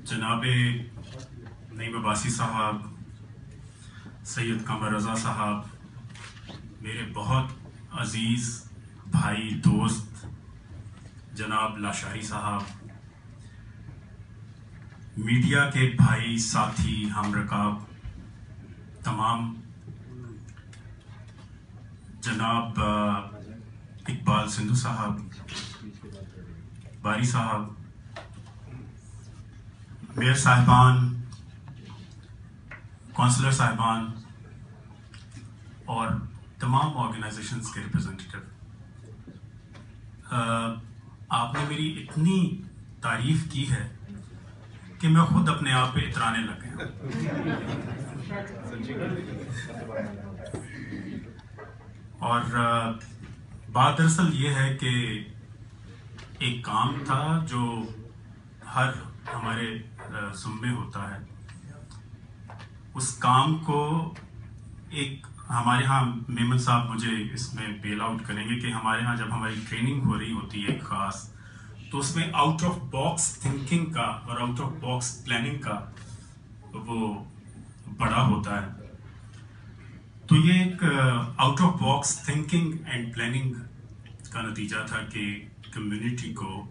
جناب نعیم عباسی صاحب، سید قمر رضا صاحب، میرے بہت عزیز بھائی دوست جناب لاشاری صاحب، میڈیا کے بھائی ساتھی ہم رکاب تمام، جناب اقبال سندھو صاحب، باری صاحب، میئر صاحبان، کونسلر صاحبان اور تمام آرگنائزیشنز کے ریپرزنٹیٹیو، آپ نے میری اتنی تعریف کی ہے کہ میں خود اپنے آپ پہ اترانے لگ گیا۔ اور بات دراصل یہ ہے کہ ایک کام تھا جو ہر ہمارے ذمے ہوتا ہے، اس کام کو ایک ہمارے ہاں میمن صاحب مجھے اس میں بیل آؤٹ کریں گے کہ ہمارے ہاں جب ہماری ٹریننگ ہو رہی ہوتی ہے ایک خاص، تو اس میں آؤٹ آف باکس تھنکنگ کا اور آؤٹ آف باکس پلاننگ کا وہ بڑا ہوتا ہے۔ تو یہ ایک out of box thinking and planning کا نتیجہ تھا کہ کمیونٹی کو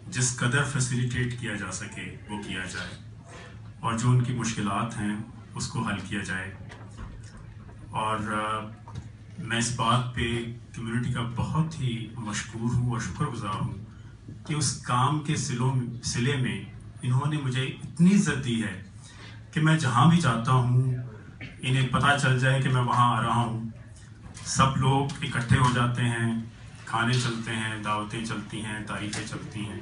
جس قدر فیسیلیٹیٹ کیا جا سکے وہ کیا جائے، اور جو ان کی مشکلات ہیں اس کو حل کیا جائے۔ اور میں اس بات پہ کمیونٹی کا بہت ہی مشکور ہوں اور شکر گزار ہوں کہ اس کام کے سلے میں انہوں نے مجھے اتنی عزت دی ہے کہ میں جہاں بھی جاتا ہوں انہیں پتہ چل جائے کہ میں وہاں آ رہا ہوں، سب لوگ اکٹھے ہو جاتے ہیں، کھانے چلتے ہیں، دعوتیں چلتی ہیں، تعریفیں چلتی ہیں۔